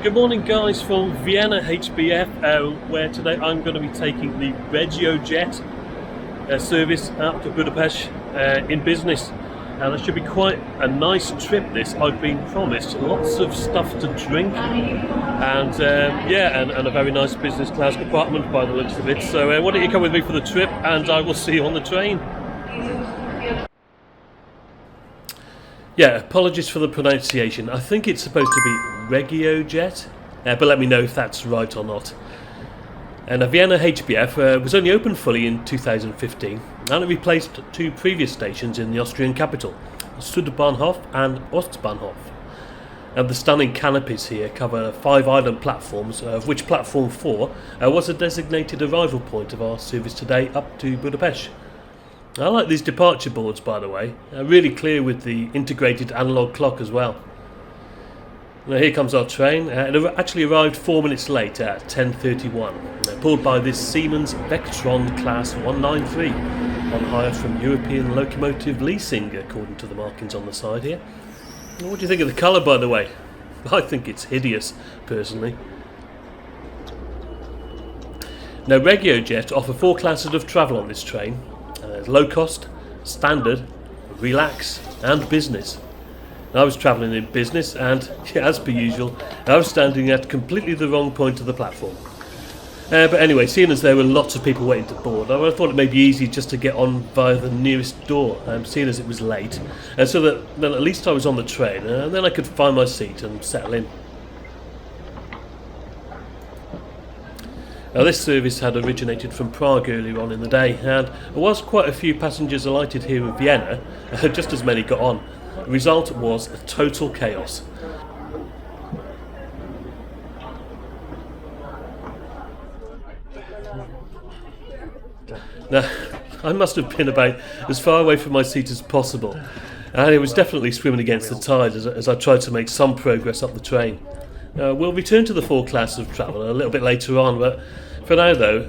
Good morning, guys, from Vienna HBF, where today I'm going to be taking the Regiojet service out to Budapest in business. And it should be quite a nice trip, this. I've been promised lots of stuff to drink and a very nice business class compartment by the looks of it. So why don't you come with me for the trip, and I will see you on the train. Yeah, apologies for the pronunciation. I think it's supposed to be Regiojet, but let me know if that's right or not. And Vienna HBF was only opened fully in 2015, and it replaced two previous stations in the Austrian capital, Südbahnhof and Ostbahnhof. And the stunning canopies here cover 5 island platforms, of which platform 4 was a designated arrival point of our service today up to Budapest. I like these departure boards, by the way, really clear with the integrated analogue clock as well. Now here comes our train. It actually arrived 4 minutes late at 10:31, pulled by this Siemens Vectron Class 193, on hire from European Locomotive Leasing, according to the markings on the side here. What do you think of the colour, by the way? I think it's hideous, personally. Now, Regiojet offer 4 classes of travel on this train. Low cost, standard, relax and business. I was travelling in business and, as per usual, I was standing at completely the wrong point of the platform. But anyway, seeing as there were lots of people waiting to board, I thought it may be easy just to get on via the nearest door, seeing as it was late, so that then at least I was on the train, and then I could find my seat and settle in. Now, this service had originated from Prague earlier on in the day, and whilst quite a few passengers alighted here in Vienna, just as many got on. The result was a total chaos. Now, I must have been about as far away from my seat as possible, and it was definitely swimming against the tide as I tried to make some progress up the train. We'll return to the 4 classes of travel a little bit later on, but for now though,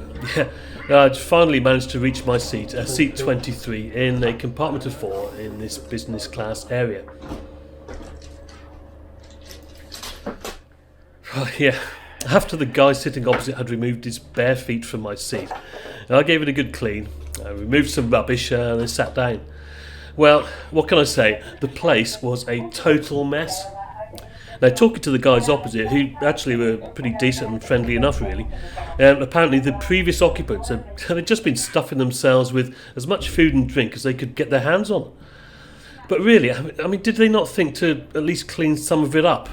I'd finally managed to reach my seat, seat 23, in a compartment of 4 in this business class area. Yeah, after the guy sitting opposite had removed his bare feet from my seat, I gave it a good clean, removed some rubbish and then sat down. Well, what can I say? The place was a total mess. Now, talking to the guys opposite, who actually were pretty decent and friendly enough really, apparently the previous occupants had just been stuffing themselves with as much food and drink as they could get their hands on. But really, I mean, did they not think to at least clean some of it up?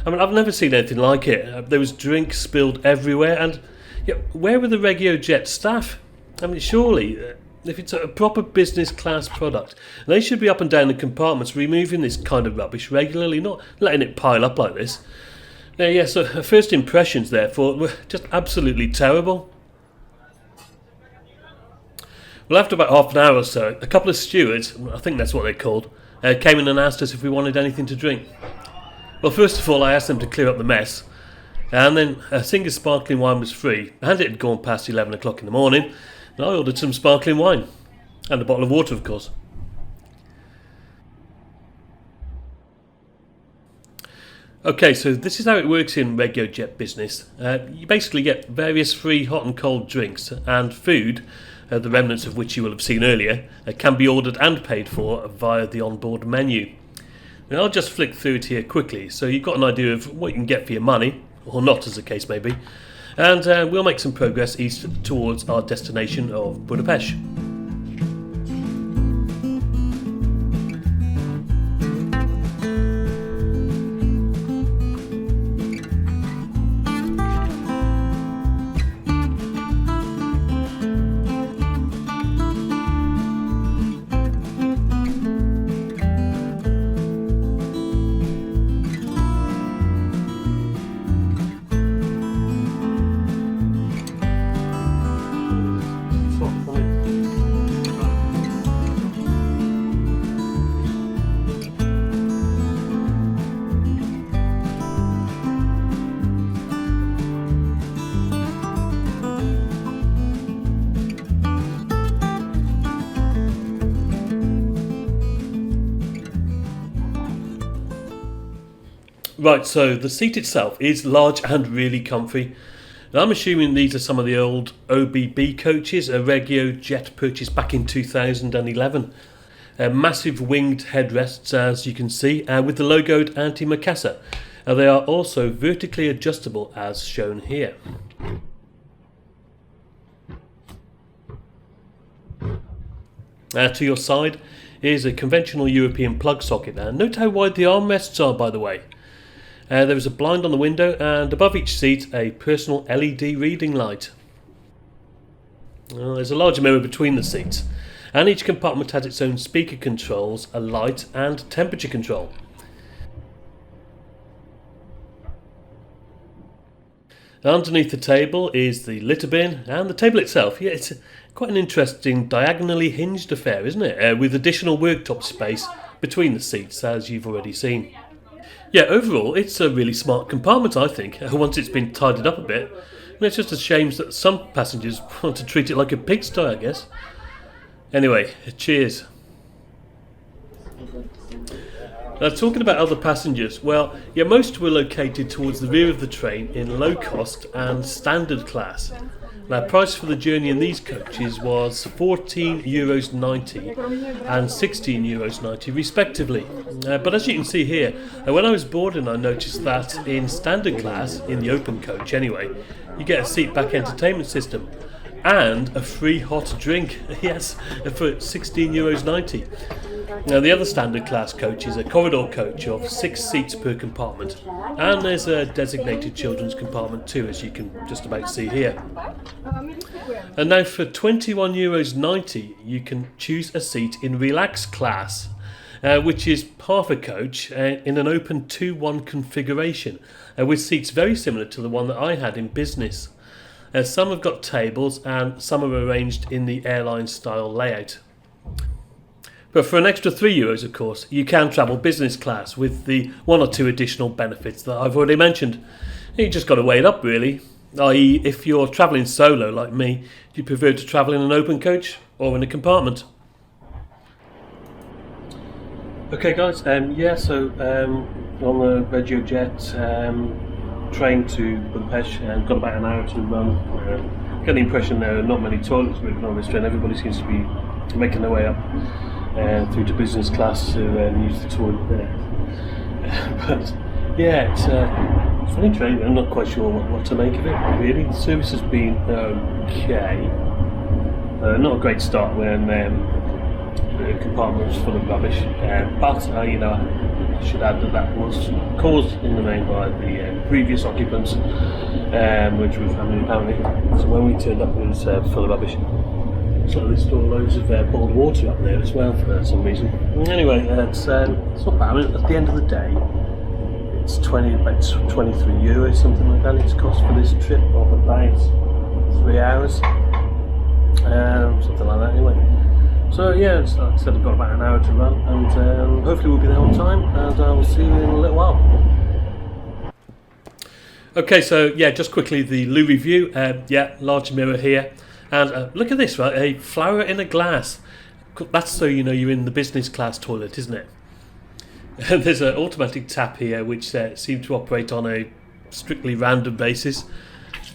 I've never seen anything like it. There was drink spilled everywhere, and where were the Regiojet staff? I mean, surely, if it's a proper business class product, they should be up and down the compartments removing this kind of rubbish regularly, not letting it pile up like this. So first impressions, therefore, were just absolutely terrible. Well, after about half an hour or so, a couple of stewards, I think that's what they're called, came in and asked us if we wanted anything to drink. Well, first of all, I asked them to clear up the mess, and then a single sparkling wine was free, and it had gone past 11 o'clock in the morning, and I ordered some sparkling wine, and a bottle of water, of course. Okay, so this is how it works in Regiojet business. You basically get various free hot and cold drinks, and food, the remnants of which you will have seen earlier, can be ordered and paid for via the onboard menu. Now, I'll just flick through it here quickly, so you've got an idea of what you can get for your money, or not as the case may be, and we'll make some progress east towards our destination of Budapest. Right, so the seat itself is large and really comfy. Now, I'm assuming these are some of the old OBB coaches, a Regiojet purchased back in 2011. Massive winged headrests, as you can see, with the logoed antimacassar. They are also vertically adjustable, as shown here. To your side is a conventional European plug socket. Note how wide the armrests are, by the way. There is a blind on the window, and above each seat a personal LED reading light. There's a large mirror between the seats, and each compartment has its own speaker controls, a light and temperature control. Underneath the table is the litter bin, and the table itself, yeah, it's quite an interesting diagonally hinged affair, isn't it? With additional worktop space between the seats, as you've already seen. Yeah, overall, it's a really smart compartment, I think, once it's been tidied up a bit. And it's just a shame that some passengers want to treat it like a pigsty, I guess. Anyway, cheers. Talking about other passengers, well, yeah, most were located towards the rear of the train in low cost and standard class. Now, price for the journey in these coaches was €14.90 and €16.90 respectively. But as you can see here, when I was boarding I noticed that in standard class, in the open coach anyway, you get a seat back entertainment system and a free hot drink, yes, for €16.90. Now, the other standard class coach is a corridor coach of 6 seats per compartment, and there's a designated children's compartment too, as you can just about see here. And now for €21.90 you can choose a seat in relax class, which is half a coach in an open 2-1 configuration, with seats very similar to the one that I had in business. Some have got tables and some are arranged in the airline style layout. But for an extra €3, of course, you can travel business class with the 1 or 2 additional benefits that I've already mentioned. You just got to weigh it up, really. I.e., if you're travelling solo like me, do you prefer to travel in an open coach or in a compartment? Okay, guys. On the Regiojet train to Budapest, got about an hour to run. Get the impression there are not many toilets moving on this train. Everybody seems to be making their way up through to business class to use the toilet there. But yeah, it's a funny train. I'm not quite sure what to make of it, really. The service has been okay. Not a great start when the compartment was full of rubbish, but I should add that was caused in the main by the previous occupants, which were family apparently. So when we turned up, it was full of rubbish. So they store loads of bottled water up there as well for some reason. Anyway, it's not bad. I mean, at the end of the day, it's about €23, something like that. It's cost for this trip of about 3 hours, something like that. Anyway, so yeah, like I said, I've got about an hour to run, and hopefully we'll be there on time. And I will see you in a little while. Okay, so yeah, just quickly the loo review. Large mirror here. And look at this, right? A flower in a glass. That's so you know you're in the business class toilet, isn't it? There's an automatic tap here, which seems to operate on a strictly random basis.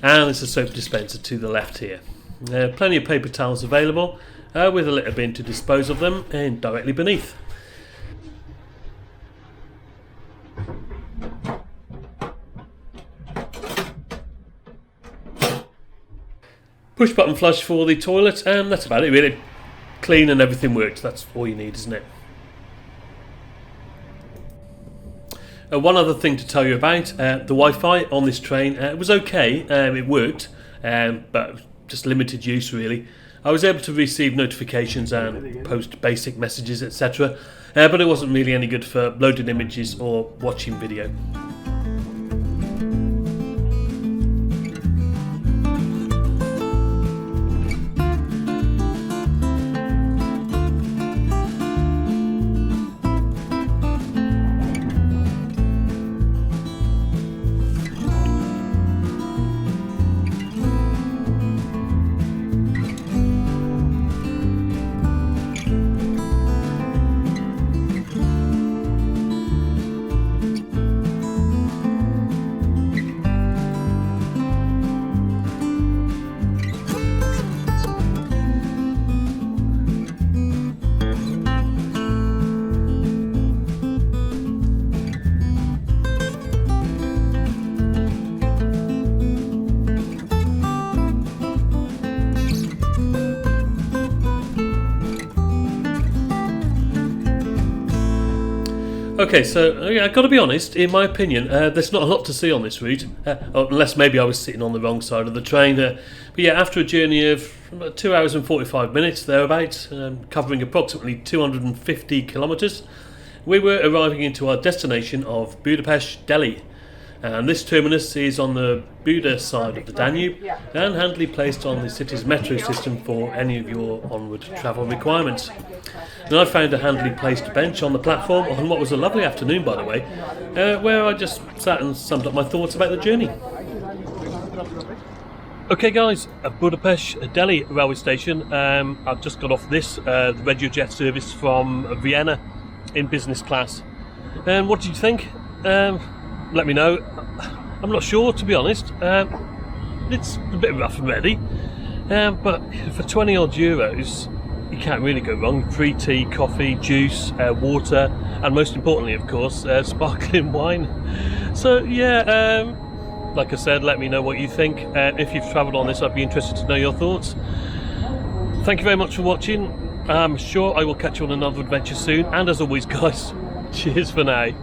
And there's a soap dispenser to the left here. Plenty of paper towels available, with a litter bin to dispose of them, and directly beneath. Push button flush for the toilet, and that's about it really. Clean and everything works, that's all you need, isn't it? One other thing to tell you about, the Wi-Fi on this train, it was okay, it worked, but just limited use really. I was able to receive notifications and post basic messages, etc. But it wasn't really any good for loading images or watching video. Okay, so yeah, I've got to be honest. In my opinion, there's not a lot to see on this route, unless maybe I was sitting on the wrong side of the train. But yeah, after a journey of about 2 hours and 45 minutes thereabouts, covering approximately 250 kilometres, we were arriving into our destination of Budapest, Delhi. And this terminus is on the Buda side of the Danube and handily placed on the city's metro system for any of your onward travel requirements. And I found a handily placed bench on the platform on what was a lovely afternoon, by the way, where I just sat and summed up my thoughts about the journey. Okay guys, Budapest, Delhi railway station. I've just got off this, the Regiojet service from Vienna in business class. And what did you think? Let me know. I'm not sure, to be honest. It's a bit rough and ready, but for 20 odd euros, you can't really go wrong. Free tea, coffee, juice, water, and most importantly, of course, sparkling wine. So yeah, like I said, let me know what you think. If you've travelled on this, I'd be interested to know your thoughts. Thank you very much for watching. I'm sure I will catch you on another adventure soon. And as always, guys, cheers for now.